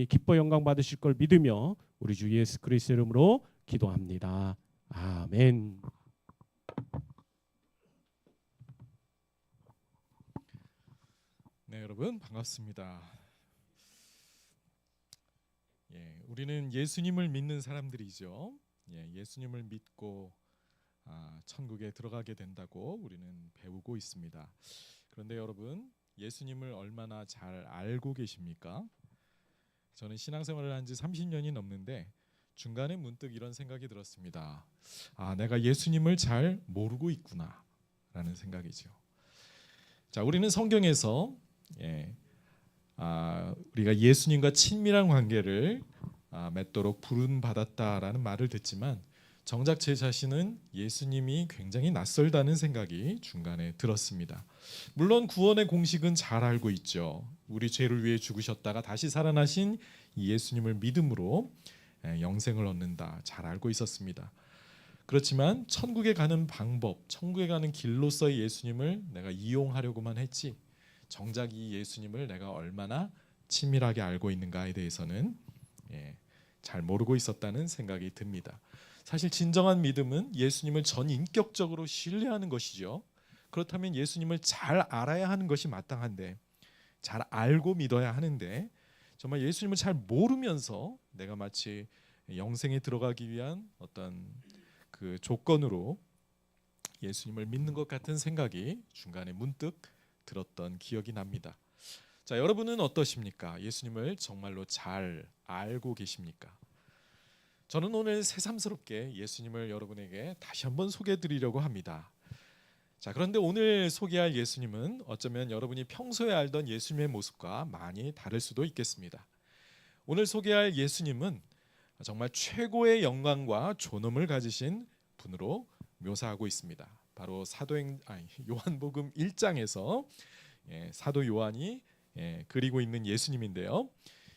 기뻐 영광 받으실 걸 믿으며 우리 주 예수 그리스도의 이름으로 기도합니다. 아멘. 네, 여러분 반갑습니다. 우리는 예수님을 믿는 사람들이죠. 예수님을 믿고 천국에 들어가게 된다고 우리는 배우고 있습니다. 그런데 여러분, 예수님을 얼마나 잘 알고 계십니까? 저는 신앙생활을 한 지 30년이 넘는데 중간에 문득 이런 생각이 들었습니다. 내가 예수님을 잘 모르고 있구나 라는 생각이죠. 자, 우리는 성경에서 우리가 예수님과 친밀한 관계를 맺도록 부름받았다라는 말을 듣지만 정작 제 자신은 예수님이 굉장히 낯설다는 생각이 중간에 들었습니다. 물론 구원의 공식은 잘 알고 있죠. 우리 죄를 위해 죽으셨다가 다시 살아나신 이 예수님을 믿음으로 영생을 얻는다, 잘 알고 있었습니다. 그렇지만 천국에 가는 방법, 천국에 가는 길로서의 예수님을 내가 이용하려고만 했지 정작 이 예수님을 내가 얼마나 친밀하게 알고 있는가에 대해서는 잘 모르고 있었다는 생각이 듭니다. 사실 진정한 믿음은 예수님을 전인격적으로 신뢰하는 것이죠. 그렇다면 예수님을 잘 알아야 하는 것이 마땅한데, 잘 알고 믿어야 하는데, 정말 예수님을 잘 모르면서 내가 마치 영생에 들어가기 위한 어떤 그 조건으로 예수님을 믿는 것 같은 생각이 중간에 문득 들었던 기억이 납니다. 자, 여러분은 어떠십니까? 예수님을 정말로 잘 알고 계십니까? 저는 오늘 새삼스럽게 예수님을 여러분에게 다시 한번 소개해드리려고 합니다. 자, 그런데 오늘 소개할 예수님은 어쩌면 여러분이 평소에 알던 예수님의 모습과 많이 다를 수도 있겠습니다. 오늘 소개할 예수님은 정말 최고의 영광과 존엄을 가지신 분으로 묘사하고 있습니다. 바로 요한복음 1장에서 사도 요한이 그리고 있는 예수님인데요.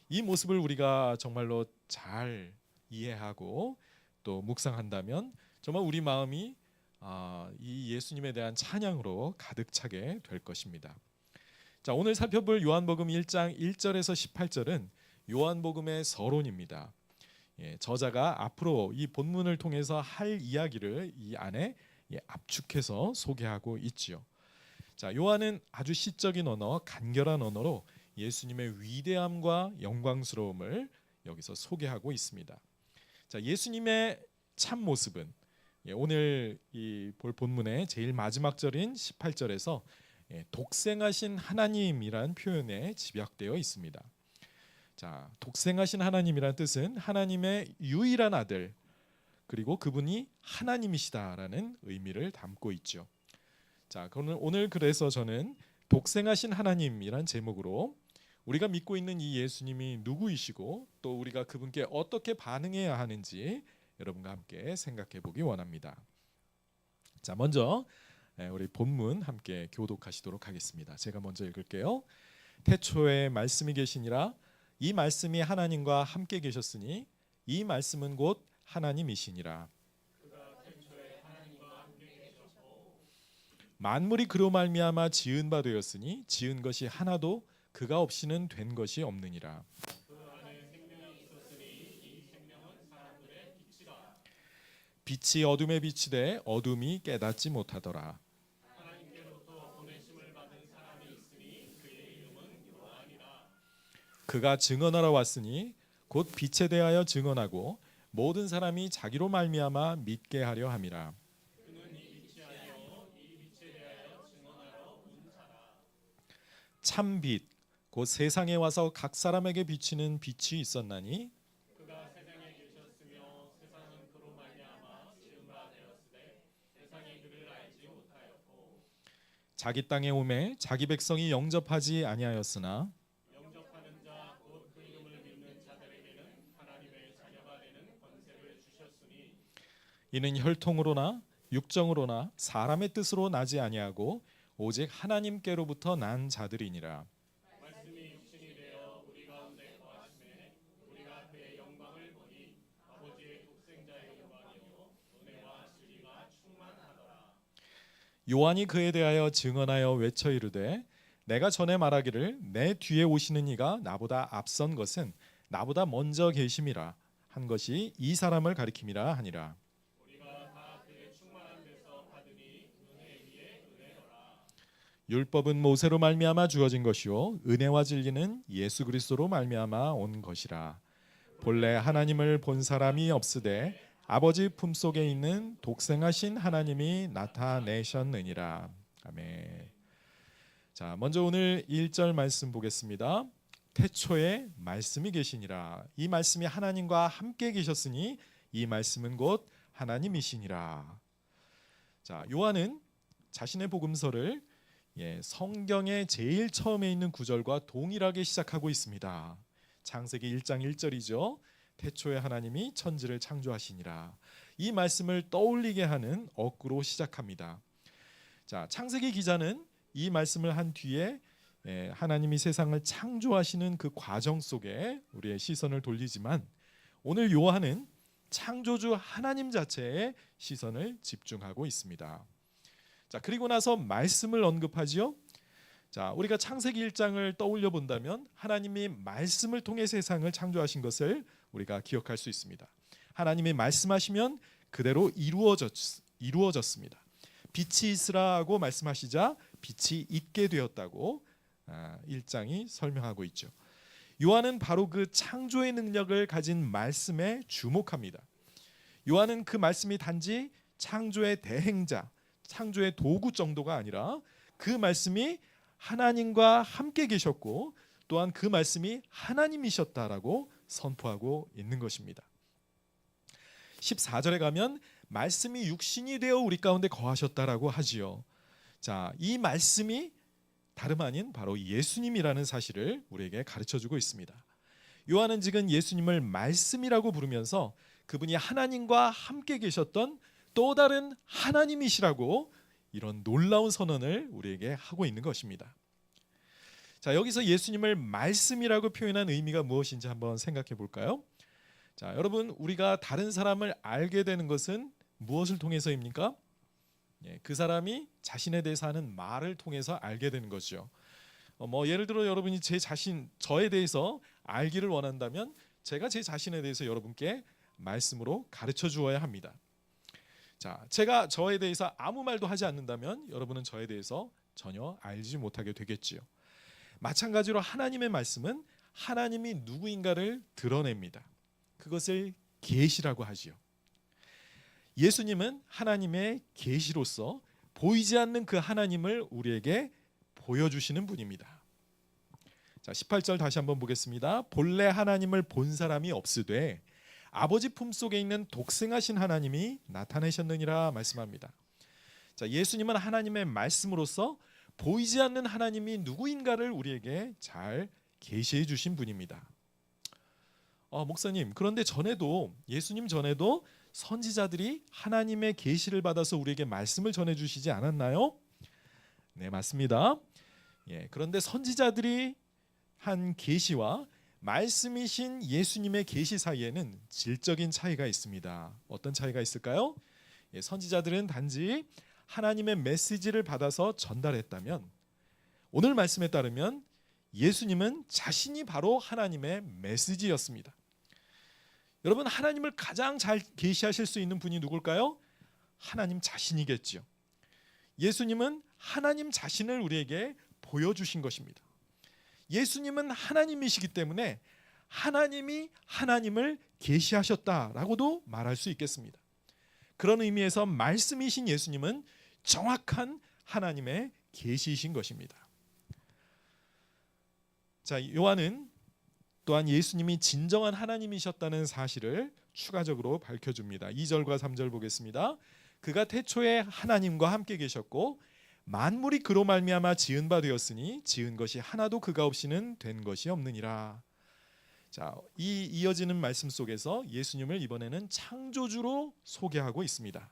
이 모습을 우리가 정말로 잘 이해하고 또 묵상한다면 정말 우리 마음이 이 예수님에 대한 찬양으로 가득 차게 될 것입니다. 자, 오늘 살펴볼 요한복음 1장 1절에서 18절은 요한복음의 서론입니다. 저자가 앞으로 이 본문을 통해서 할 이야기를 이 안에 압축해서 소개하고 있지요. 자, 요한은 아주 시적인 언어, 간결한 언어로 예수님의 위대함과 영광스러움을 여기서 소개하고 있습니다. 자, 예수님의 참 모습은 오늘 이 볼 본문의 제일 마지막 절인 18절에서 독생하신 하나님이란 표현에 집약되어 있습니다. 자, 독생하신 하나님이란 뜻은 하나님의 유일한 아들, 그리고 그분이 하나님이시다라는 의미를 담고 있죠. 자, 오늘 그래서 저는 독생하신 하나님이란 제목으로 우리가 믿고 있는 이 예수님이 누구이시고 또 우리가 그분께 어떻게 반응해야 하는지 여러분과 함께 생각해 보기 원합니다. 자, 먼저 우리 본문 함께 교독하시도록 하겠습니다. 제가 먼저 읽을게요. 태초에 말씀이 계시니라. 이 말씀이 하나님과 함께 계셨으니 이 말씀은 곧 하나님이시니라. 만물이 그로 말미암아 지은 바 되었으니 지은 것이 하나도 그가 없이는 된 것이 없느니라. 빛이 어둠에 비치되 어둠이 깨닫지 못하더라. 그가 증언하러 왔으니 곧 빛에 대하여 증언하고 모든 사람이 자기로 말미암아 믿게 하려 함이라. 참 빛, 곧 세상에 와서 각 사람에게 비치는 빛이 있었나니 자기 땅에 오매 자기 백성이 영접하지 아니하였으나 이는 혈통으로나 육정으로나 사람의 뜻으로 나지 아니하고 오직 하나님께로부터 난 자들이니라. 요한이 그에 대하여 증언하여 외쳐 이르되 내가 전에 말하기를 내 뒤에 오시는 이가 나보다 앞선 것은 나보다 먼저 계심이라 한 것이 이 사람을 가리킴이라 하니라. 율법은 모세로 말미암아 주어진 것이요 은혜와 진리는 예수 그리스도로 말미암아 온 것이라. 본래 하나님을 본 사람이 없으되 아버지 품속에 있는 독생하신 하나님이 나타내셨느니라. 아멘. 자, 먼저 오늘 1절 말씀 보겠습니다. 태초에 말씀이 계시니라. 이 말씀이 하나님과 함께 계셨으니 이 말씀은 곧 하나님이시니라. 자, 요한은 자신의 복음서를 성경의 제일 처음에 있는 구절과 동일하게 시작하고 있습니다. 창세기 1장 1절이죠. 태초에 하나님이 천지를 창조하시니라. 이 말씀을 떠올리게 하는 어구로 시작합니다. 자, 창세기 기자는 이 말씀을 한 뒤에 하나님이 세상을 창조하시는 그 과정 속에 우리의 시선을 돌리지만 오늘 요한은 창조주 하나님 자체에 시선을 집중하고 있습니다. 자, 그리고 나서 말씀을 언급하지요. 자, 우리가 창세기 1장을 떠올려 본다면 하나님이 말씀을 통해 세상을 창조하신 것을 우리가 기억할 수 있습니다. 하나님이 말씀하시면 그대로 이루어졌습니다. 빛이 있으라고 말씀하시자 빛이 있게 되었다고 1장이 설명하고 있죠. 요한은 바로 그 창조의 능력을 가진 말씀에 주목합니다. 요한은 그 말씀이 단지 창조의 대행자, 창조의 도구 정도가 아니라 그 말씀이 하나님과 함께 계셨고 또한 그 말씀이 하나님이셨다라고 선포하고 있는 것입니다. 14절에 가면 말씀이 육신이 되어 우리 가운데 거하셨다라고 하지요. 자, 이 말씀이 다름 아닌 바로 예수님이라는 사실을 우리에게 가르쳐주고 있습니다. 요한은 지금 예수님을 말씀이라고 부르면서 그분이 하나님과 함께 계셨던 또 다른 하나님이시라고 이런 놀라운 선언을 우리에게 하고 있는 것입니다. 자, 여기서 예수님을 말씀이라고 표현한 의미가 무엇인지 한번 생각해 볼까요? 자, 여러분, 우리가 다른 사람을 알게 되는 것은 무엇을 통해서입니까? 그 사람이 자신에 대해서 하는 말을 통해서 알게 되는 거죠. 예를 들어 여러분이 저에 대해서 알기를 원한다면 제가 제 자신에 대해서 여러분께 말씀으로 가르쳐 주어야 합니다. 자, 제가 저에 대해서 아무 말도 하지 않는다면 여러분은 저에 대해서 전혀 알지 못하게 되겠지요. 마찬가지로 하나님의 말씀은 하나님이 누구인가를 드러냅니다. 그것을 계시라고 하지요. 예수님은 하나님의 계시로서 보이지 않는 그 하나님을 우리에게 보여주시는 분입니다. 자, 18절 다시 한번 보겠습니다. 본래 하나님을 본 사람이 없으되 아버지 품속에 있는 독생하신 하나님이 나타내셨느니라 말씀합니다. 자, 예수님은 하나님의 말씀으로서 보이지 않는 하나님이 누구인가를 우리에게 잘 계시해 주신 분입니다. 목사님, 그런데 예수님 전에도 선지자들이 하나님의 계시를 받아서 우리에게 말씀을 전해 주시지 않았나요? 네, 맞습니다. 그런데 선지자들이 한 계시와 말씀이신 예수님의 계시 사이에는 질적인 차이가 있습니다. 어떤 차이가 있을까요? 선지자들은 단지 하나님의 메시지를 받아서 전달했다면 오늘 말씀에 따르면 예수님은 자신이 바로 하나님의 메시지였습니다. 여러분, 하나님을 가장 잘 계시하실 수 있는 분이 누굴까요? 하나님 자신이겠죠. 예수님은 하나님 자신을 우리에게 보여주신 것입니다. 예수님은 하나님이시기 때문에 하나님이 하나님을 계시하셨다라고도 말할 수 있겠습니다. 그런 의미에서 말씀이신 예수님은 정확한 하나님의 계시이신 것입니다. 자, 요한은 또한 예수님이 진정한 하나님이셨다는 사실을 추가적으로 밝혀줍니다. 2절과 3절 보겠습니다. 그가 태초에 하나님과 함께 계셨고 만물이 그로 말미암아 지은 바 되었으니 지은 것이 하나도 그가 없이는 된 것이 없느니라. 자, 이 이어지는 말씀 속에서 예수님을 이번에는 창조주로 소개하고 있습니다.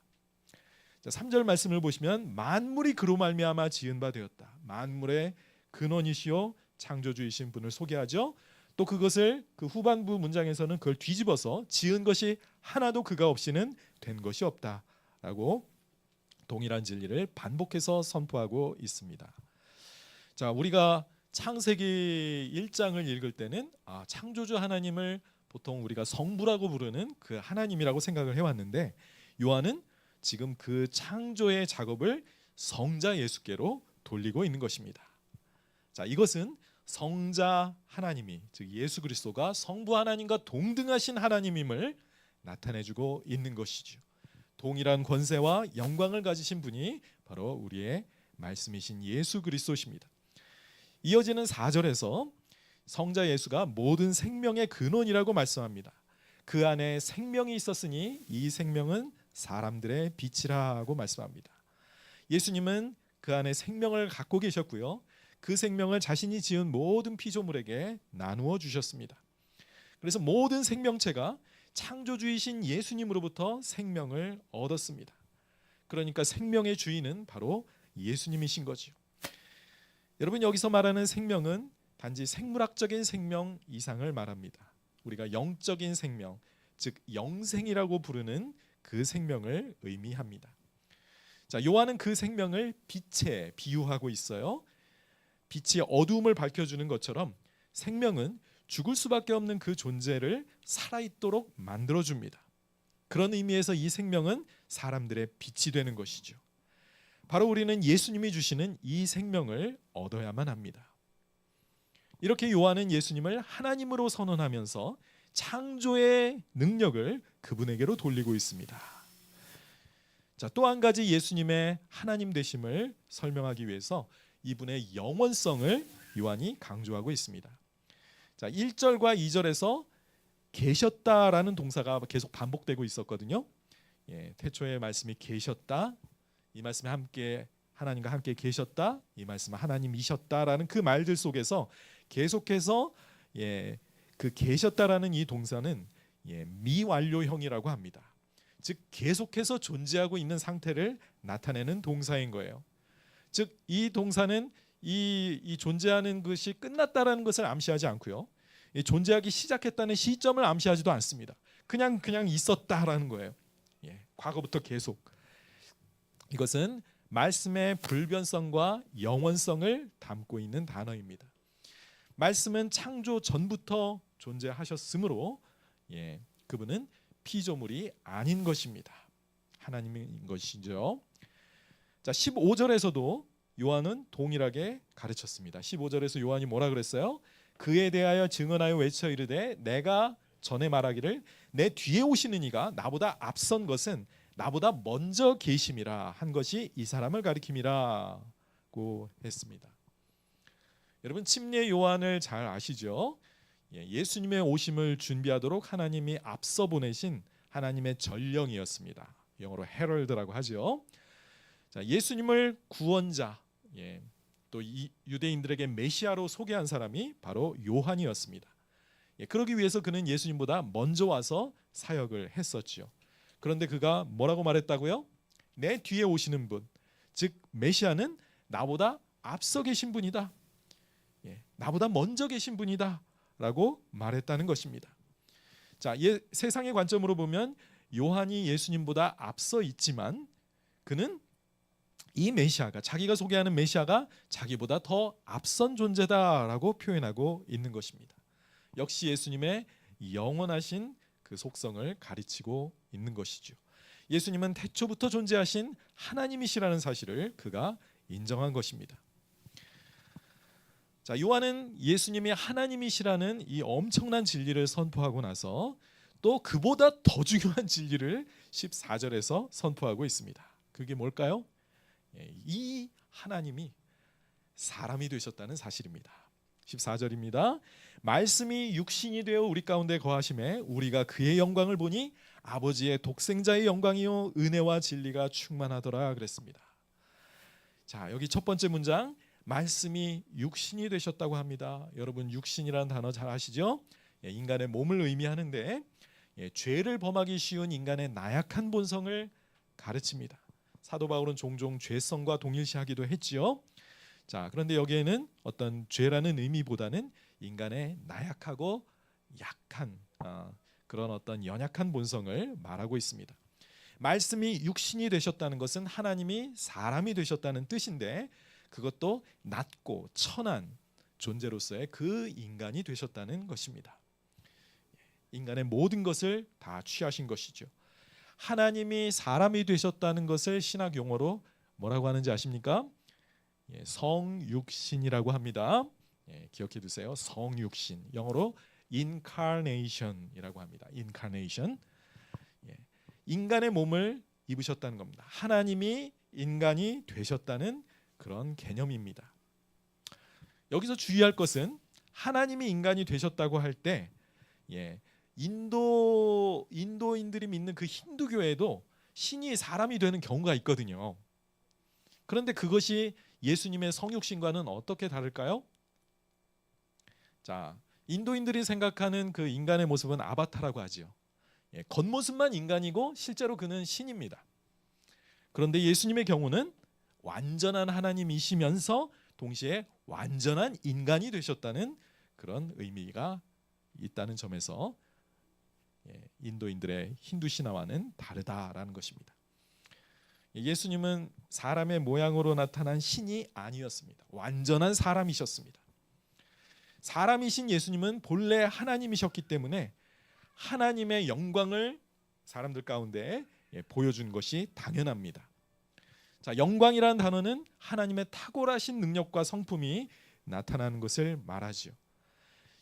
자, 3절 말씀을 보시면 만물이 그로 말미암아 지은 바 되었다. 만물의 근원이시요 창조주이신 분을 소개하죠. 또 그것을 그 후반부 문장에서는 그걸 뒤집어서 지은 것이 하나도 그가 없이는 된 것이 없다라고 동일한 진리를 반복해서 선포하고 있습니다. 자, 우리가 창세기 1장을 읽을 때는 창조주 하나님을 보통 우리가 성부라고 부르는 그 하나님이라고 생각을 해왔는데, 요한은 지금 그 창조의 작업을 성자 예수께로 돌리고 있는 것입니다. 자, 이것은 성자 하나님이, 즉 예수 그리스도가 성부 하나님과 동등하신 하나님임을 나타내주고 있는 것이죠. 동일한 권세와 영광을 가지신 분이 바로 우리의 말씀이신 예수 그리스도십니다. 이어지는 4절에서 성자 예수가 모든 생명의 근원이라고 말씀합니다. 그 안에 생명이 있었으니 이 생명은 사람들의 빛이라고 말씀합니다. 예수님은 그 안에 생명을 갖고 계셨고요, 그 생명을 자신이 지은 모든 피조물에게 나누어 주셨습니다. 그래서 모든 생명체가 창조주이신 예수님으로부터 생명을 얻었습니다. 그러니까 생명의 주인은 바로 예수님이신 거죠. 여러분, 여기서 말하는 생명은 단지 생물학적인 생명 이상을 말합니다. 우리가 영적인 생명, 즉 영생이라고 부르는 그 생명을 의미합니다. 자, 요한은 그 생명을 빛에 비유하고 있어요. 빛이 어두움을 밝혀주는 것처럼 생명은 죽을 수밖에 없는 그 존재를 살아있도록 만들어줍니다. 그런 의미에서 이 생명은 사람들의 빛이 되는 것이죠. 바로 우리는 예수님이 주시는 이 생명을 얻어야만 합니다. 이렇게 요한은 예수님을 하나님으로 선언하면서 창조의 능력을 그분에게로 돌리고 있습니다. 자, 또 한 가지 예수님의 하나님 되심을 설명하기 위해서 이분의 영원성을 요한이 강조하고 있습니다. 자, 1절과 2절에서 계셨다라는 동사가 계속 반복되고 있었거든요. 태초의 말씀이 계셨다, 이 말씀에 함께 하나님과 함께 계셨다, 이 말씀은 하나님이셨다라는 그 말들 속에서 계속해서 그 계셨다라는 이 동사는 미완료형이라고 합니다. 즉 계속해서 존재하고 있는 상태를 나타내는 동사인 거예요. 즉 이 동사는 이 존재하는 것이 끝났다라는 것을 암시하지 않고요, 존재하기 시작했다는 시점을 암시하지도 않습니다. 그냥 있었다라는 거예요. 과거부터 계속. 이것은 말씀의 불변성과 영원성을 담고 있는 단어입니다. 말씀은 창조 전부터 존재하셨으므로 그분은 피조물이 아닌 것입니다. 하나님인 것이죠. 자, 15절에서도 요한은 동일하게 가르쳤습니다. 15절에서 요한이 뭐라 그랬어요? 그에 대하여 증언하여 외쳐 이르되 내가 전에 말하기를 내 뒤에 오시는 이가 나보다 앞선 것은 나보다 먼저 계심이라 한 것이 이 사람을 가리킴이라고 했습니다. 여러분, 침례 요한을 잘 아시죠? 예수님의 오심을 준비하도록 하나님이 앞서 보내신 하나님의 전령이었습니다. 영어로 헤럴드라고 하죠. 자, 예수님을 구원자, 또 이 유대인들에게 메시아로 소개한 사람이 바로 요한이었습니다. 그러기 위해서 그는 예수님보다 먼저 와서 사역을 했었죠. 그런데 그가 뭐라고 말했다고요? 내 뒤에 오시는 분, 즉 메시아는 나보다 앞서 계신 분이다. 나보다 먼저 계신 분이다 라고 말했다는 것입니다. 자, 세상의 관점으로 보면 요한이 예수님보다 앞서 있지만 그는 이 메시아가, 자기가 소개하는 메시아가 자기보다 더 앞선 존재다라고 표현하고 있는 것입니다. 역시 예수님의 영원하신 그 속성을 가르치고 있는 것이죠. 예수님은 태초부터 존재하신 하나님이시라는 사실을 그가 인정한 것입니다. 자, 요한은 예수님이 하나님이시라는 이 엄청난 진리를 선포하고 나서 또 그보다 더 중요한 진리를 14절에서 선포하고 있습니다. 그게 뭘까요? 이 하나님이 사람이 되셨다는 사실입니다. 14절입니다. 말씀이 육신이 되어 우리 가운데 거하심에 우리가 그의 영광을 보니 아버지의 독생자의 영광이요 은혜와 진리가 충만하더라 그랬습니다. 자, 여기 첫 번째 문장, 말씀이 육신이 되셨다고 합니다. 여러분, 육신이라는 단어 잘 아시죠? 인간의 몸을 의미하는데 죄를 범하기 쉬운 인간의 나약한 본성을 가르칩니다. 사도 바울은 종종 죄성과 동일시하기도 했지요. 자, 그런데 여기에는 어떤 죄라는 의미보다는 인간의 나약하고 약한 그런 어떤 연약한 본성을 말하고 있습니다. 말씀이 육신이 되셨다는 것은 하나님이 사람이 되셨다는 뜻인데 그것도 낮고 천한 존재로서의 그 인간이 되셨다는 것입니다. 인간의 모든 것을 다 취하신 것이죠. 하나님이 사람이 되셨다는 것을 신학 용어로 뭐라고 하는지 아십니까? 성육신이라고 합니다. 기억해 두세요. 성육신, 영어로 incarnation이라고 합니다. incarnation. 인간의 몸을 입으셨다는 겁니다. 하나님이 인간이 되셨다는 그런 개념입니다. 여기서 주의할 것은 하나님이 인간이 되셨다고 할 때 인도인들이 믿는 그 힌두교에도 신이 사람이 되는 경우가 있거든요. 그런데 그것이 예수님의 성육신과는 어떻게 다를까요? 자, 인도인들이 생각하는 그 인간의 모습은 아바타라고 하지요. 겉모습만 인간이고 실제로 그는 신입니다. 그런데 예수님의 경우는 완전한 하나님이시면서 동시에 완전한 인간이 되셨다는 그런 의미가 있다는 점에서 인도인들의 힌두 신화와는 다르다라는 것입니다. 예수님은 사람의 모양으로 나타난 신이 아니었습니다. 완전한 사람이셨습니다. 사람이신 예수님은 본래 하나님이셨기 때문에 하나님의 영광을 사람들 가운데 보여준 것이 당연합니다. 자, 영광이라는 단어는 하나님의 탁월하신 능력과 성품이 나타나는 것을 말하지요.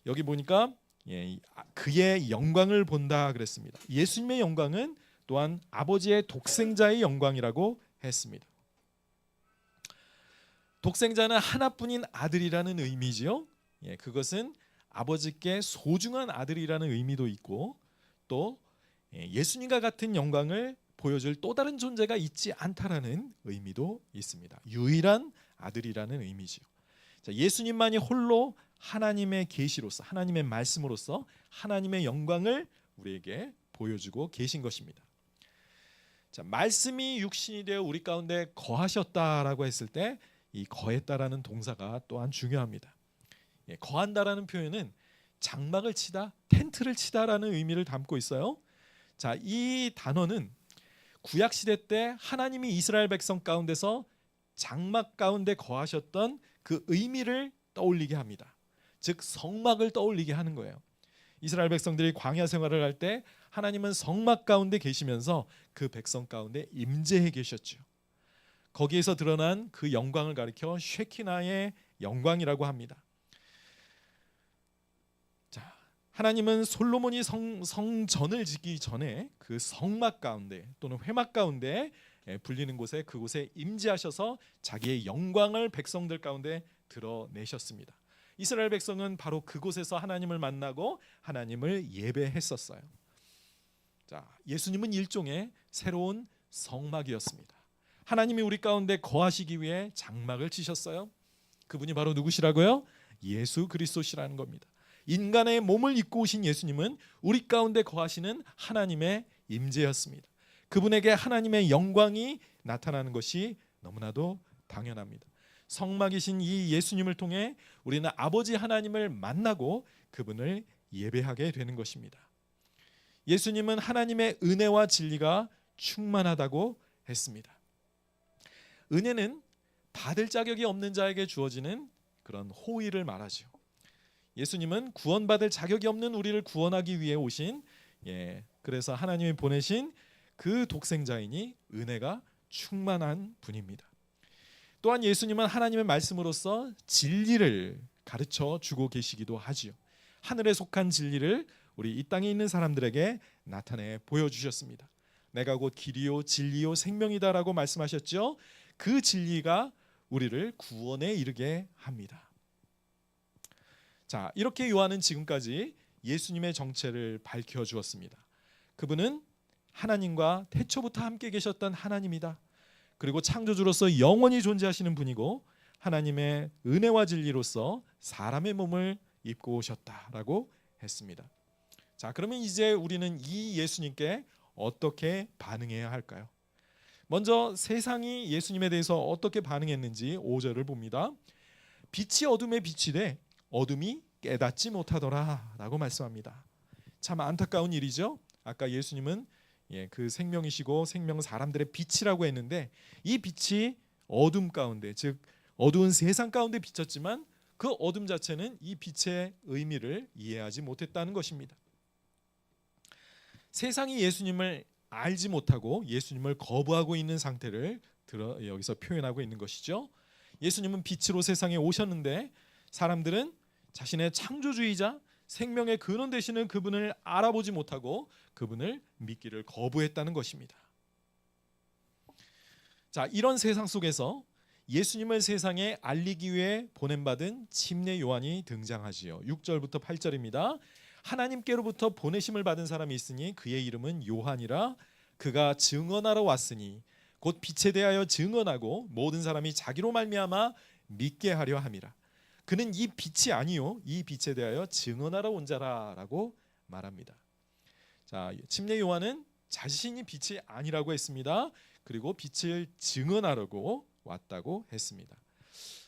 여기 보니까 그의 영광을 본다 그랬습니다. 예수님의 영광은 또한 아버지의 독생자의 영광이라고 했습니다. 독생자는 하나뿐인 아들이라는 의미지요. 그것은 아버지께 소중한 아들이라는 의미도 있고 또 예수님과 같은 영광을 보여줄 또 다른 존재가 있지 않다라는 의미도 있습니다. 유일한 아들이라는 의미지요. 자, 예수님만이 홀로 하나님의 계시로서 하나님의 말씀으로서 하나님의 영광을 우리에게 보여주고 계신 것입니다. 자, 말씀이 육신이 되어 우리 가운데 거하셨다라고 했을 때 이 거했다라는 동사가 또한 중요합니다. 거한다라는 표현은 장막을 치다, 텐트를 치다라는 의미를 담고 있어요. 자, 이 단어는 구약 시대 때 하나님이 이스라엘 백성 가운데서 장막 가운데 거하셨던 그 의미를 떠올리게 합니다. 즉 성막을 떠올리게 하는 거예요. 이스라엘 백성들이 광야 생활을 할 때 하나님은 성막 가운데 계시면서 그 백성 가운데 임재해 계셨죠. 거기에서 드러난 그 영광을 가리켜 쉐키나의 영광이라고 합니다. 자, 하나님은 솔로몬이 성전을 짓기 전에 그 성막 가운데 또는 회막 가운데 불리는 곳에 그곳에 임재하셔서 자기의 영광을 백성들 가운데 드러내셨습니다. 이스라엘 백성은 바로 그곳에서 하나님을 만나고 하나님을 예배했었어요. 자, 예수님은 일종의 새로운 성막이었습니다. 하나님이 우리 가운데 거하시기 위해 장막을 치셨어요. 그분이 바로 누구시라고요? 예수 그리스도시라는 겁니다. 인간의 몸을 입고 오신 예수님은 우리 가운데 거하시는 하나님의 임재였습니다. 그분에게 하나님의 영광이 나타나는 것이 너무나도 당연합니다. 성막이신 이 예수님을 통해 우리는 아버지 하나님을 만나고 그분을 예배하게 되는 것입니다. 예수님은 하나님의 은혜와 진리가 충만하다고 했습니다. 은혜는 받을 자격이 없는 자에게 주어지는 그런 호의를 말하죠. 예수님은 구원받을 자격이 없는 우리를 구원하기 위해 오신 그래서 하나님이 보내신 그 독생자이니 은혜가 충만한 분입니다. 또한 예수님은 하나님의 말씀으로서 진리를 가르쳐 주고 계시기도 하지요. 하늘에 속한 진리를 우리 이 땅에 있는 사람들에게 나타내 보여주셨습니다. 내가 곧 길이요 진리요 생명이다라고 말씀하셨죠. 그 진리가 우리를 구원에 이르게 합니다. 자, 이렇게 요한은 지금까지 예수님의 정체를 밝혀주었습니다. 그분은 하나님과 태초부터 함께 계셨던 하나님이다. 그리고 창조주로서 영원히 존재하시는 분이고 하나님의 은혜와 진리로서 사람의 몸을 입고 오셨다라고 했습니다. 자, 그러면 이제 우리는 이 예수님께 어떻게 반응해야 할까요? 먼저 세상이 예수님에 대해서 어떻게 반응했는지 5절을 봅니다. 빛이 어둠에 비치되 어둠이 깨닫지 못하더라 라고 말씀합니다. 참 안타까운 일이죠. 아까 예수님은 그 생명이시고 생명은 사람들의 빛이라고 했는데 이 빛이 어둠 가운데 즉 어두운 세상 가운데 비쳤지만 그 어둠 자체는 이 빛의 의미를 이해하지 못했다는 것입니다. 세상이 예수님을 알지 못하고 예수님을 거부하고 있는 상태를 여기서 표현하고 있는 것이죠. 예수님은 빛으로 세상에 오셨는데 사람들은 자신의 창조주의자, 생명의 근원 되시는 그분을 알아보지 못하고 그분을 믿기를 거부했다는 것입니다. 자, 이런 세상 속에서 예수님을 세상에 알리기 위해 보냄받은 침례 요한이 등장하지요. 6절부터 8절입니다. 하나님께로부터 보내심을 받은 사람이 있으니 그의 이름은 요한이라. 그가 증언하러 왔으니 곧 빛에 대하여 증언하고 모든 사람이 자기로 말미암아 믿게 하려 함이라. 그는 이 빛이 아니요 이 빛에 대하여 증언하러 온 자라라고 말합니다. 자, 침례 요한은 자신이 빛이 아니라고 했습니다. 그리고 빛을 증언하려고 왔다고 했습니다.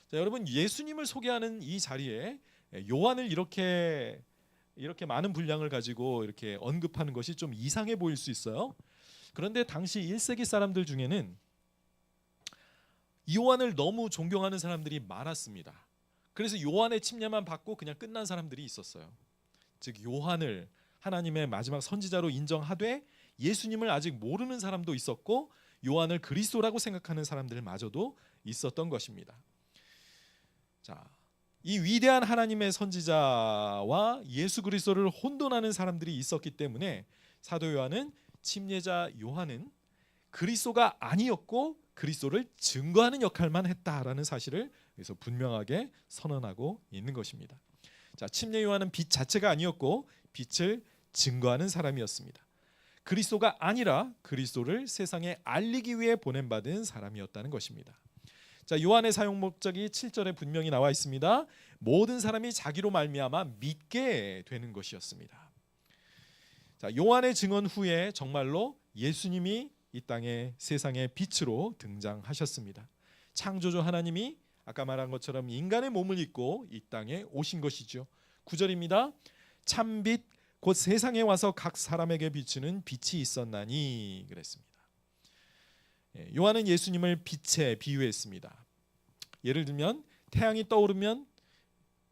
자, 여러분, 예수님을 소개하는 이 자리에 요한을 이렇게 많은 분량을 가지고 이렇게 언급하는 것이 좀 이상해 보일 수 있어요. 그런데 당시 1세기 사람들 중에는 요한을 너무 존경하는 사람들이 많았습니다. 그래서 요한의 침례만 받고 그냥 끝난 사람들이 있었어요. 즉 요한을 하나님의 마지막 선지자로 인정하되 예수님을 아직 모르는 사람도 있었고 요한을 그리스도라고 생각하는 사람들마저도 있었던 것입니다. 자, 이 위대한 하나님의 선지자와 예수 그리스도를 혼돈하는 사람들이 있었기 때문에 사도 요한은 침례자 요한은 그리스도가 아니었고 그리스도를 증거하는 역할만 했다라는 사실을 그래서 분명하게 선언하고 있는 것입니다. 자, 침례 요한은 빛 자체가 아니었고 빛을 증거하는 사람이었습니다. 그리스도가 아니라 그리스도를 세상에 알리기 위해 보냄받은 사람이었다는 것입니다. 자, 요한의 사용 목적이 7절에 분명히 나와 있습니다. 모든 사람이 자기로 말미암아 믿게 되는 것이었습니다. 자, 요한의 증언 후에 정말로 예수님이 이 땅에 세상의 빛으로 등장하셨습니다. 창조주 하나님이 아까 말한 것처럼 인간의 몸을 입고 이 땅에 오신 것이죠. 9절입니다. 참빛 곧 세상에 와서 각 사람에게 비추는 빛이 있었나니 그랬습니다. 요한은 예수님을 빛에 비유했습니다. 예를 들면 태양이 떠오르면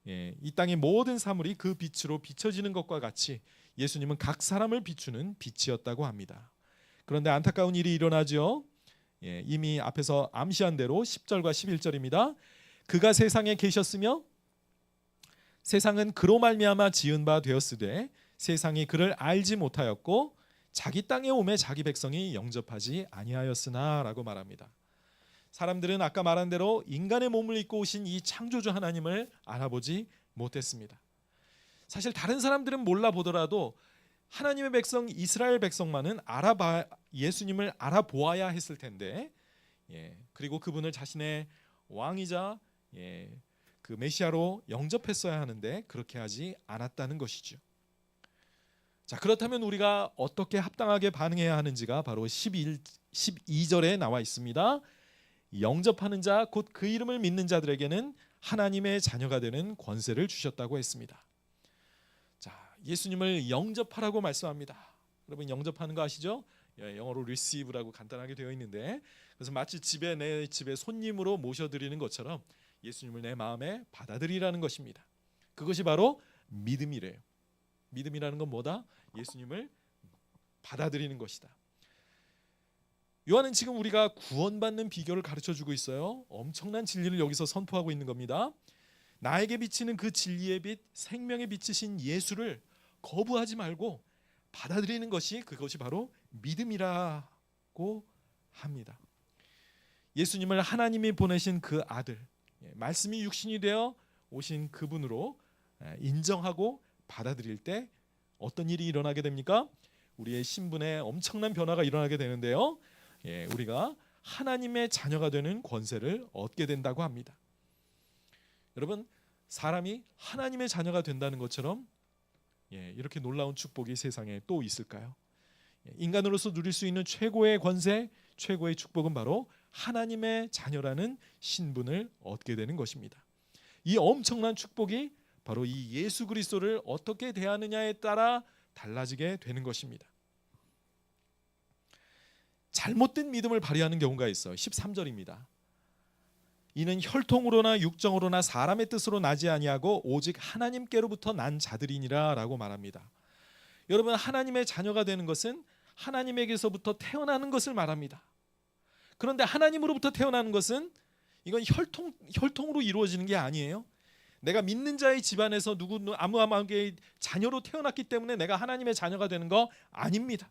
이 땅의 모든 사물이 그 빛으로 비춰지는 것과 같이 예수님은 각 사람을 비추는 빛이었다고 합니다. 그런데 안타까운 일이 일어나죠. 이미 앞에서 암시한 대로 10절과 11절입니다. 그가 세상에 계셨으며 세상은 그로 말미암아 지은 바 되었으되 세상이 그를 알지 못하였고 자기 땅에 오매 자기 백성이 영접하지 아니하였으나 라고 말합니다. 사람들은 아까 말한 대로 인간의 몸을 입고 오신 이 창조주 하나님을 알아보지 못했습니다. 사실 다른 사람들은 몰라보더라도 하나님의 백성 이스라엘 백성만은 예수님을 알아보아야 했을 텐데 그리고 그분을 자신의 왕이자 그 메시아로 영접했어야 하는데 그렇게 하지 않았다는 것이죠. 자, 그렇다면 우리가 어떻게 합당하게 반응해야 하는지가 바로 12절에 나와 있습니다. 영접하는 자 곧 그 이름을 믿는 자들에게는 하나님의 자녀가 되는 권세를 주셨다고 했습니다. 자, 예수님을 영접하라고 말씀합니다. 여러분 영접하는 거 아시죠? 영어로 receive라고 간단하게 되어 있는데 그래서 마치 내 집에 손님으로 모셔드리는 것처럼 예수님을 내 마음에 받아들이라는 것입니다. 그것이 바로 믿음이래요. 믿음이라는 건 뭐다? 예수님을 받아들이는 것이다. 요한은 지금 우리가 구원받는 비결을 가르쳐주고 있어요. 엄청난 진리를 여기서 선포하고 있는 겁니다. 나에게 비치는 그 진리의 빛, 생명의 빛이신 예수를 거부하지 말고 받아들이는 것이 그것이 바로 믿음이라고 합니다. 예수님을 하나님이 보내신 그 아들, 말씀이 육신이 되어 오신 그분으로 인정하고 받아들일 때 어떤 일이 일어나게 됩니까? 우리의 신분에 엄청난 변화가 일어나게 되는데요. 우리가 하나님의 자녀가 되는 권세를 얻게 된다고 합니다. 여러분, 사람이 하나님의 자녀가 된다는 것처럼 이렇게 놀라운 축복이 세상에 또 있을까요? 인간으로서 누릴 수 있는 최고의 권세, 최고의 축복은 바로 하나님의 자녀라는 신분을 얻게 되는 것입니다. 이 엄청난 축복이 바로 이 예수 그리스도를 어떻게 대하느냐에 따라 달라지게 되는 것입니다. 잘못된 믿음을 발휘하는 경우가 있어요. 13절입니다. 이는 혈통으로나 육정으로나 사람의 뜻으로 나지 아니하고 오직 하나님께로부터 난 자들이니라라고 말합니다. 여러분, 하나님의 자녀가 되는 것은 하나님에게서부터 태어나는 것을 말합니다. 그런데 하나님으로부터 태어나는 것은 이건 혈통으로 이루어지는 게 아니에요. 내가 믿는 자의 집안에서 아무의 자녀로 태어났기 때문에 내가 하나님의 자녀가 되는 거 아닙니다.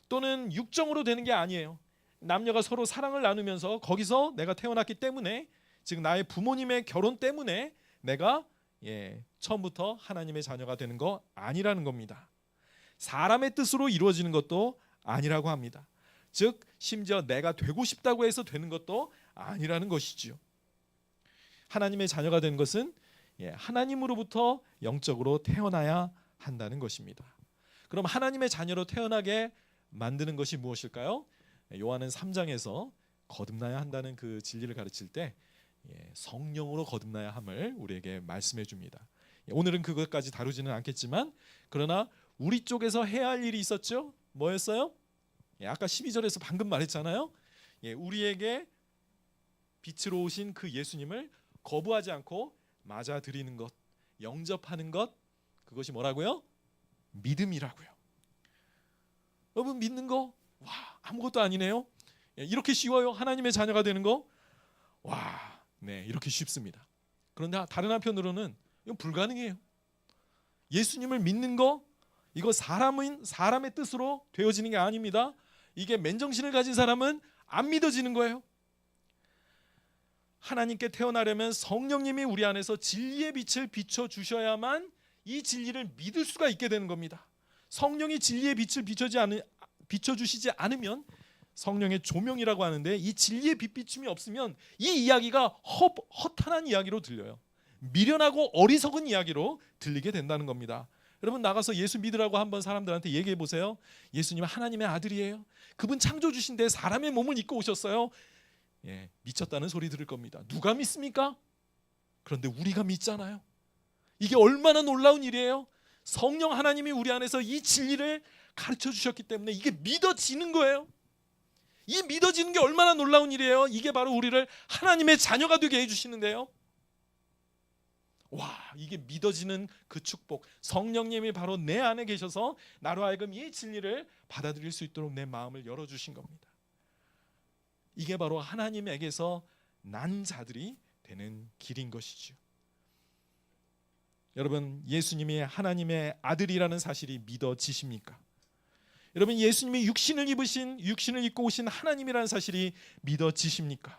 또는 육정으로 되는 게 아니에요. 남녀가 서로 사랑을 나누면서 거기서 내가 태어났기 때문에, 즉 나의 부모님의 결혼 때문에 내가 처음부터 하나님의 자녀가 되는 거 아니라는 겁니다. 사람의 뜻으로 이루어지는 것도 아니라고 합니다. 즉 심지어 내가 되고 싶다고 해서 되는 것도 아니라는 것이지요. 하나님의 자녀가 되는 것은 하나님으로부터 영적으로 태어나야 한다는 것입니다. 그럼 하나님의 자녀로 태어나게 만드는 것이 무엇일까요? 요한은 3장에서 거듭나야 한다는 그 진리를 가르칠 때 성령으로 거듭나야 함을 우리에게 말씀해 줍니다. 오늘은 그것까지 다루지는 않겠지만, 그러나 우리 쪽에서 해야 할 일이 있었죠. 뭐였어요? 아까 12절에서 방금 말했잖아요. 우리에게 빛으로 오신 그 예수님을 거부하지 않고 맞아들이는 것, 영접하는 것, 그것이 뭐라고요? 믿음이라고요. 여러분, 믿는 거 아무것도 아니네요. 이렇게 쉬워요? 하나님의 자녀가 되는 거? 네, 이렇게 쉽습니다. 그런데 다른 한편으로는 이건 불가능해요. 예수님을 믿는 거, 이거 사람의 뜻으로 되어지는 게 아닙니다. 이게 맨정신을 가진 사람은 안 믿어지는 거예요. 하나님께 태어나려면 성령님이 우리 안에서 진리의 빛을 비춰주셔야만 이 진리를 믿을 수가 있게 되는 겁니다. 성령이 진리의 빛을 비춰주시지 않으면, 성령의 조명이라고 하는데, 이 진리의 빛비춤이 없으면 이 이야기가 허탄한 이야기로 들려요. 미련하고 어리석은 이야기로 들리게 된다는 겁니다. 여러분, 나가서 예수 믿으라고 한번 사람들한테 얘기해 보세요. 예수님은 하나님의 아들이에요. 그분 창조주신데 사람의 몸을 입고 오셨어요. 미쳤다는 소리 들을 겁니다. 누가 믿습니까? 그런데 우리가 믿잖아요. 이게 얼마나 놀라운 일이에요. 성령 하나님이 우리 안에서 이 진리를 가르쳐 주셨기 때문에 이게 믿어지는 거예요. 이 믿어지는 게 얼마나 놀라운 일이에요. 이게 바로 우리를 하나님의 자녀가 되게 해주시는데요. 이게 믿어지는 그 축복, 성령님이 바로 내 안에 계셔서 나로 하여금 이 진리를 받아들일 수 있도록 내 마음을 열어주신 겁니다. 이게 바로 하나님에게서 난 자들이 되는 길인 것이죠. 여러분, 예수님이 하나님의 아들이라는 사실이 믿어지십니까? 여러분, 예수님이 육신을 입고 오신 하나님이라는 사실이 믿어지십니까?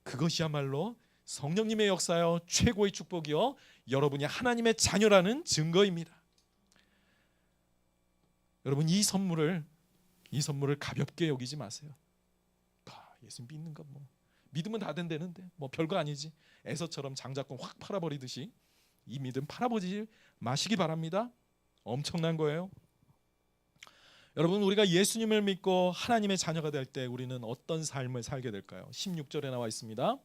그것이야말로 성령님의 역사여 최고의 축복이요, 여러분이 하나님의 자녀라는 증거입니다. 여러분, 이 선물을 가볍게 여기지 마세요. 예수 믿는 거 믿으면 다 된다는데 별거 아니지. 에서처럼 장자권 확 팔아버리듯이 이 믿음 팔아보지 마시기 바랍니다. 엄청난 거예요. 여러분, 우리가 예수님을 믿고 하나님의 자녀가 될 때 우리는 어떤 삶을 살게 될까요? 16절에 나와 있습니다.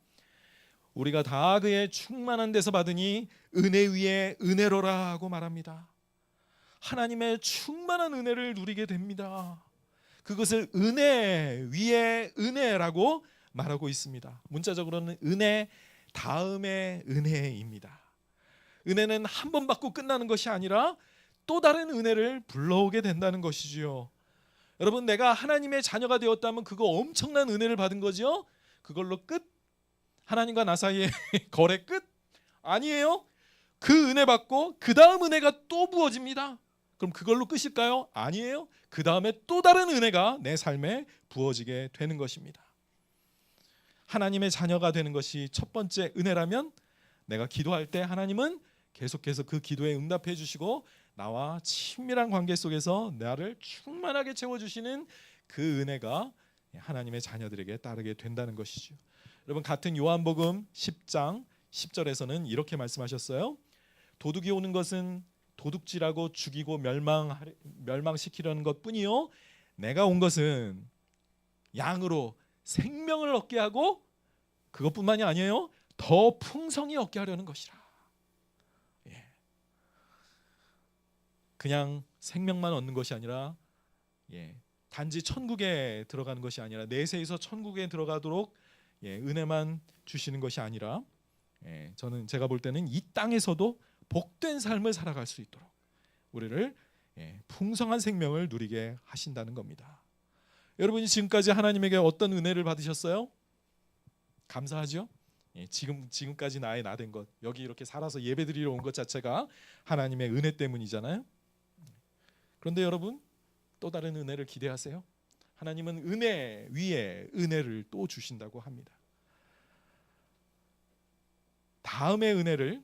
우리가 다 그의 충만한 데서 받으니 은혜 위에 은혜로라 하고 말합니다. 하나님의 충만한 은혜를 누리게 됩니다. 그것을 은혜 위에 은혜라고 말하고 있습니다. 문자적으로는 은혜 다음에 은혜입니다. 은혜는 한 번 받고 끝나는 것이 아니라 또 다른 은혜를 불러오게 된다는 것이지요. 여러분, 내가 하나님의 자녀가 되었다면 그거 엄청난 은혜를 받은 거죠. 그걸로 끝? 하나님과 나 사이의 거래 끝? 아니에요. 그 은혜 받고 그 다음 은혜가 또 부어집니다. 그럼 그걸로 끝일까요? 아니에요. 그 다음에 또 다른 은혜가 내 삶에 부어지게 되는 것입니다. 하나님의 자녀가 되는 것이 첫 번째 은혜라면, 내가 기도할 때 하나님은 계속해서 그 기도에 응답해 주시고 나와 친밀한 관계 속에서 나를 충만하게 채워주시는 그 은혜가 하나님의 자녀들에게 따르게 된다는 것이죠. 여러분, 같은 요한복음 10장 10절에서는 이렇게 말씀하셨어요. 도둑이 오는 것은 도둑질하고 죽이고 멸망시키려는 것뿐이요, 내가 온 것은 양으로 생명을 얻게 하고 그것뿐만이 아니에요, 더 풍성히 얻게 하려는 것이라. 그냥 생명만 얻는 것이 아니라, 단지 천국에 들어가는 것이 아니라 내세에서 천국에 들어가도록 은혜만 주시는 것이 아니라 제가 볼 때는 이 땅에서도 복된 삶을 살아갈 수 있도록 우리를 풍성한 생명을 누리게 하신다는 겁니다. 여러분이 지금까지 하나님에게 어떤 은혜를 받으셨어요? 감사하죠? 지금까지 나의 나 된 것, 여기 이렇게 살아서 예배드리러 온 것 자체가 하나님의 은혜 때문이잖아요. 그런데 여러분, 또 다른 은혜를 기대하세요. 하나님은 은혜 위에 은혜를 또 주신다고 합니다. 다음의 은혜를,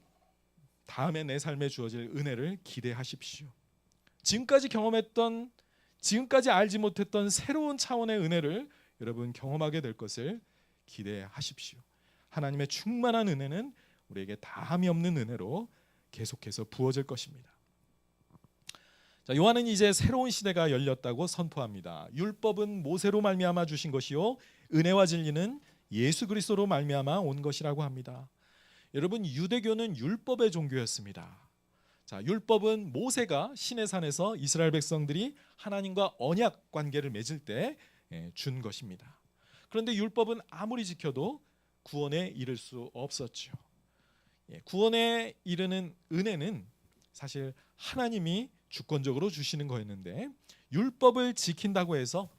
다음에 내 삶에 주어질 은혜를 기대하십시오. 지금까지 경험했던, 지금까지 알지 못했던 새로운 차원의 은혜를 여러분 경험하게 될 것을 기대하십시오. 하나님의 충만한 은혜는 우리에게 다함이 없는 은혜로 계속해서 부어질 것입니다. 자, 요한은 이제 새로운 시대가 열렸다고 선포합니다. 율법은 모세로 말미암아 주신 것이요 은혜와 진리는 예수 그리스도로 말미암아 온 것이라고 합니다. 여러분, 유대교는 율법의 종교였습니다. 자, 율법은 모세가 시내산에서 이스라엘 백성들이 하나님과 언약 관계를 맺을 때 준 것입니다. 그런데 율법은 아무리 지켜도 구원에 이를 수 없었죠. 구원에 이르는 은혜는 사실 하나님이 주권적으로 주시는 거였는데, 율법을 지킨다고 해서,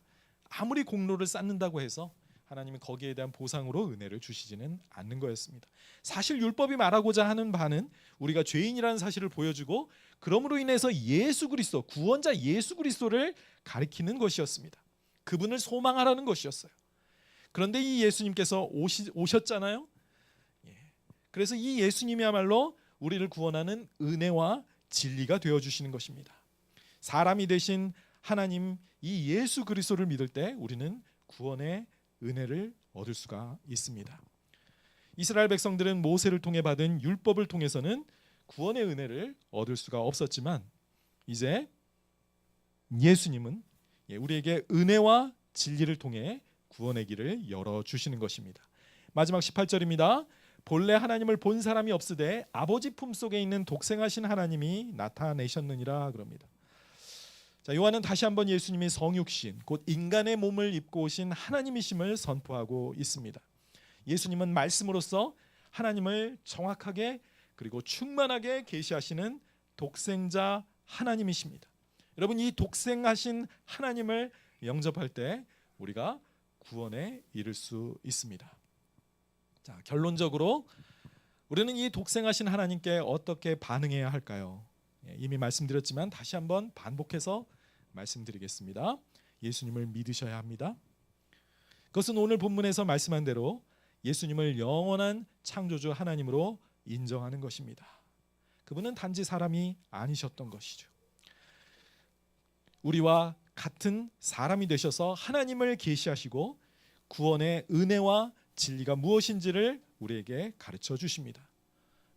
아무리 공로를 쌓는다고 해서 하나님은 거기에 대한 보상으로 은혜를 주시지는 않는 거였습니다. 사실 율법이 말하고자 하는 바는 우리가 죄인이라는 사실을 보여주고, 그러므로 인해서 예수 그리스도, 구원자 예수 그리스도를 가리키는 것이었습니다. 그분을 소망하라는 것이었어요. 그런데 이 예수님께서 오셨잖아요. 그래서 이 예수님이야말로 우리를 구원하는 은혜와 진리가 되어주시는 것입니다. 사람이 되신 하나님 이 예수 그리스도를 믿을 때 우리는 구원의 은혜를 얻을 수가 있습니다. 이스라엘 백성들은 모세를 통해 받은 율법을 통해서는 구원의 은혜를 얻을 수가 없었지만, 이제 예수님은 우리에게 은혜와 진리를 통해 구원의 길을 열어주시는 것입니다. 마지막 18절입니다. 본래 하나님을 본 사람이 없으되 아버지 품속에 있는 독생하신 하나님이 나타내셨느니라 그럽니다. 자, 요한은 다시 한번 예수님이 성육신, 곧 인간의 몸을 입고 오신 하나님이심을 선포하고 있습니다. 예수님은 말씀으로써 하나님을 정확하게 그리고 충만하게 계시하시는 독생자 하나님이십니다. 여러분, 이 독생하신 하나님을 영접할 때 우리가 구원에 이를 수 있습니다. 자, 결론적으로 우리는 이 독생하신 하나님께 어떻게 반응해야 할까요? 이미 말씀드렸지만 다시 한번 반복해서 말씀드리겠습니다. 예수님을 믿으셔야 합니다. 그것은 오늘 본문에서 말씀한 대로 예수님을 영원한 창조주 하나님으로 인정하는 것입니다. 그분은 단지 사람이 아니셨던 것이죠. 우리와 같은 사람이 되셔서 하나님을 계시하시고 구원의 은혜와 진리가 무엇인지를 우리에게 가르쳐 주십니다.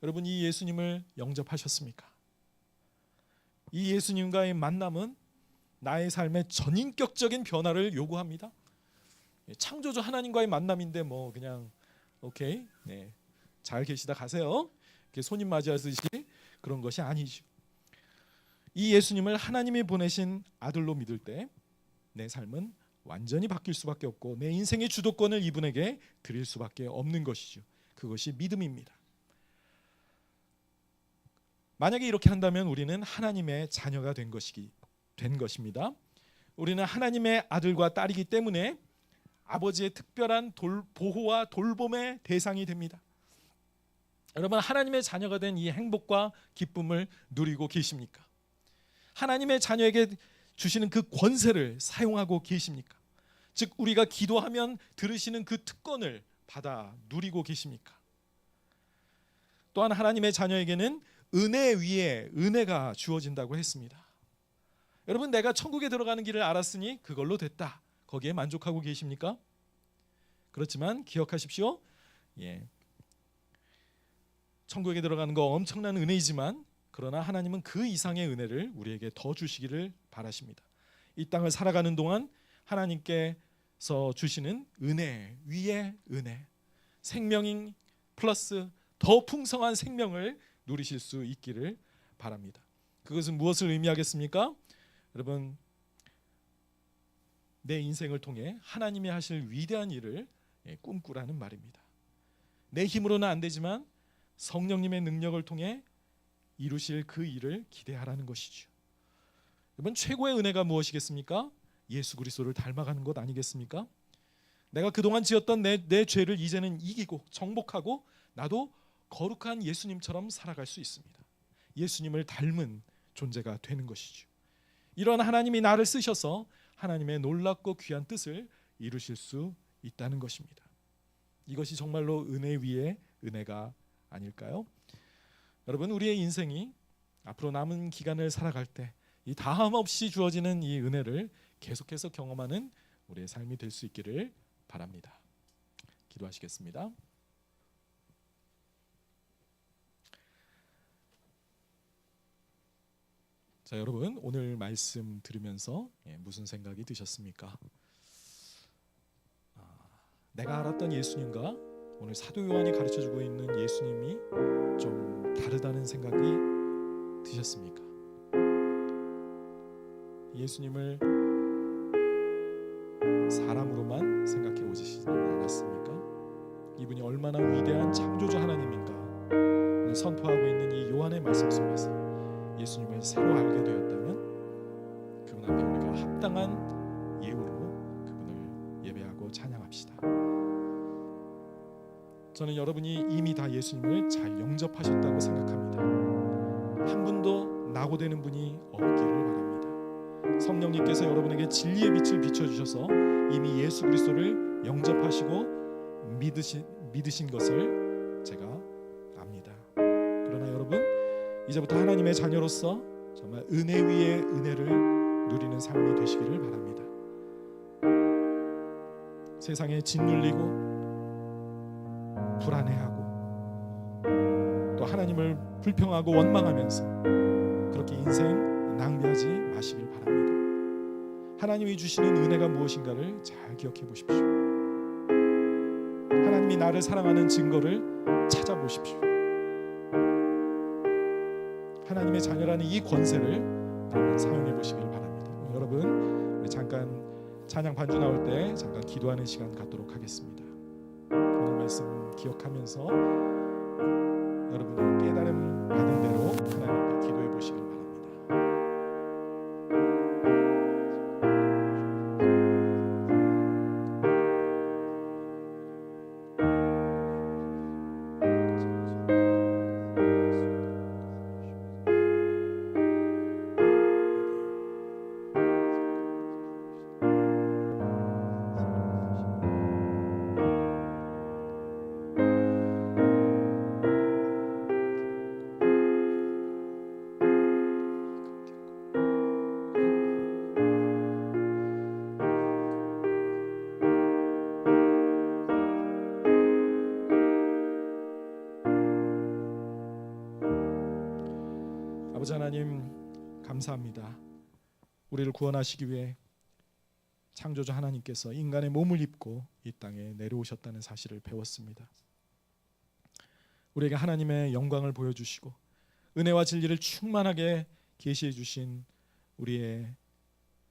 여러분, 이 예수님을 영접하셨습니까? 이 예수님과의 만남은 나의 삶의 전인격적인 변화를 요구합니다. 창조주 하나님과의 만남인데 뭐 그냥 오케이, 잘 계시다 가세요, 손님 맞이하듯이 그런 것이 아니죠. 이 예수님을 하나님이 보내신 아들로 믿을 때 내 삶은 완전히 바뀔 수밖에 없고 내 인생의 주도권을 이분에게 드릴 수밖에 없는 것이죠. 그것이 믿음입니다. 만약에 이렇게 한다면 우리는 하나님의 자녀가 된 것입니다. 우리는 하나님의 아들과 딸이기 때문에 아버지의 특별한 보호와 돌봄의 대상이 됩니다. 여러분, 하나님의 자녀가 된 이 행복과 기쁨을 누리고 계십니까? 하나님의 자녀에게 주시는 그 권세를 사용하고 계십니까? 즉, 우리가 기도하면 들으시는 그 특권을 받아 누리고 계십니까? 또한 하나님의 자녀에게는 은혜 위에 은혜가 주어진다고 했습니다. 여러분, 내가 천국에 들어가는 길을 알았으니 그걸로 됐다, 거기에 만족하고 계십니까? 그렇지만 기억하십시오. 천국에 들어가는 거 엄청난 은혜이지만, 그러나 하나님은 그 이상의 은혜를 우리에게 더 주시기를 바라십니다. 이 땅을 살아가는 동안 하나님께서 주시는 은혜 위에 은혜, 생명인 플러스 더 풍성한 생명을 누리실 수 있기를 바랍니다. 그것은 무엇을 의미하겠습니까? 여러분, 내 인생을 통해 하나님이 하실 위대한 일을 꿈꾸라는 말입니다. 내 힘으로는 안 되지만 성령님의 능력을 통해 이루실 그 일을 기대하라는 것이죠. 여러분, 최고의 은혜가 무엇이겠습니까? 예수 그리스도를 닮아가는 것 아니겠습니까? 내가 그동안 지었던 내 죄를 이제는 이기고 정복하고 나도 거룩한 예수님처럼 살아갈 수 있습니다. 예수님을 닮은 존재가 되는 것이죠. 이런 하나님이 나를 쓰셔서 하나님의 놀랍고 귀한 뜻을 이루실 수 있다는 것입니다. 이것이 정말로 은혜 위에 은혜가 아닐까요? 여러분, 우리의 인생이 앞으로 남은 기간을 살아갈 때 이 다함 없이 주어지는 이 은혜를 계속해서 경험하는 우리의 삶이 될 수 있기를 바랍니다. 기도하시겠습니다. 자, 여러분, 오늘 말씀 들으면서 무슨 생각이 드셨습니까? 내가 알았던 예수님과 오늘 사도 요한이 가르쳐주고 있는 예수님이 좀 다르다는 생각이 드셨습니까? 예수님을 사람으로만 생각해 오시지 않았습니까? 이분이 얼마나 위대한 창조주 하나님인가 오늘 선포하고 있는 이 요한의 말씀 속에서 예수님을 새로 알게 되었다면 그분 앞에 우리가 합당한 예우로 그분을 예배하고 찬양합시다. 저는 여러분이 이미 다 예수님을 잘 영접하셨다고 생각합니다. 한 분도 낙오되는 분이 없기를 바랍니다. 성령님께서 여러분에게 진리의 빛을 비춰주셔서 이미 예수 그리스도를 영접하시고 믿으신 것을 제가 압니다. 그러나 여러분, 이제부터 하나님의 자녀로서 정말 은혜 위에 은혜를 누리는 삶이 되시기를 바랍니다. 세상에 짓눌리고 불안해하고 또 하나님을 불평하고 원망하면서 그렇게 인생 낭비하지 마시길 바랍니다. 하나님이 주시는 은혜가 무엇인가를 잘 기억해 보십시오. 하나님이 나를 사랑하는 증거를 찾아보십시오. 하나님의 자녀라는 이 권세를 여러분 사용해 보시길 바랍니다. 여러분, 우리 잠깐 찬양 반주 나올 때 잠깐 기도하는 시간 갖도록 하겠습니다. 오늘 말씀 기억하면서 여러분이 깨달음 받은 대로 하나님 앞에 기도해 보시길 바랍니다. 아버지 하나님, 감사합니다. 우리를 구원하시기 위해 창조주 하나님께서 인간의 몸을 입고 이 땅에 내려오셨다는 사실을 배웠습니다. 우리에게 하나님의 영광을 보여주시고 은혜와 진리를 충만하게 계시해 주신 우리의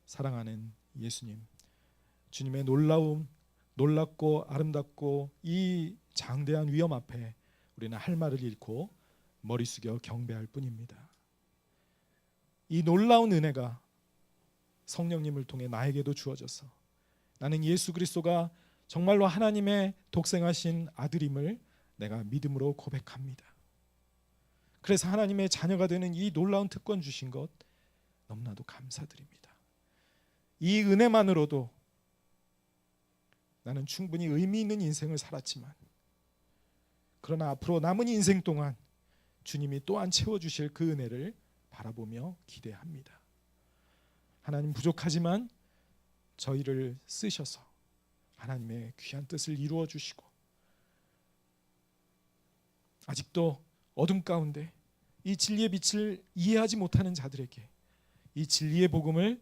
사랑하는 예수님, 주님의 놀랍고 아름답고 이 장대한 위엄 앞에 우리는 할 말을 잃고 머리 숙여 경배할 뿐입니다. 이 놀라운 은혜가 성령님을 통해 나에게도 주어져서 나는 예수 그리스도가 정말로 하나님의 독생하신 아들임을 내가 믿음으로 고백합니다. 그래서 하나님의 자녀가 되는 이 놀라운 특권 주신 것 너무나도 감사드립니다. 이 은혜만으로도 나는 충분히 의미 있는 인생을 살았지만 그러나 앞으로 남은 인생 동안 주님이 또한 채워주실 그 은혜를 바라보며 기대합니다. 하나님, 부족하지만 저희를 쓰셔서 하나님의 귀한 뜻을 이루어 주시고 아직도 어둠 가운데 이 진리의 빛을 이해하지 못하는 자들에게 이 진리의 복음을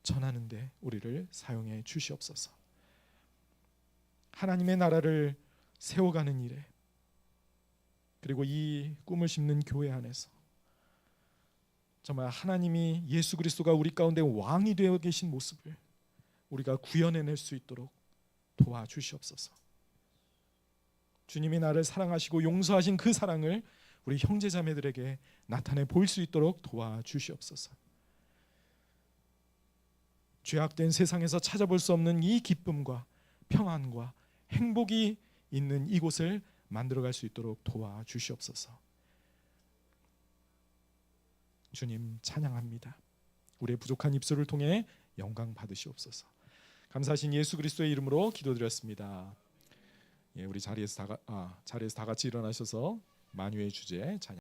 전하는데 우리를 사용해 주시옵소서. 하나님의 나라를 세워가는 일에 그리고 이 꿈을 심는 교회 안에서 정말 하나님이 예수 그리스도가 우리 가운데 왕이 되어 계신 모습을 우리가 구현해낼 수 있도록 도와주시옵소서. 주님이 나를 사랑하시고 용서하신 그 사랑을 우리 형제자매들에게 나타내 보일 수 있도록 도와주시옵소서. 죄악된 세상에서 찾아볼 수 없는 이 기쁨과 평안과 행복이 있는 이곳을 만들어갈 수 있도록 도와주시옵소서. 주님 찬양합니다. 우리의 부족한 입술을 통해 영광 받으시옵소서. 감사하신 예수 그리스도의 이름으로 기도드렸습니다. 우리 자리에서 다 같이 일어나셔서 만유의 주제 찬양.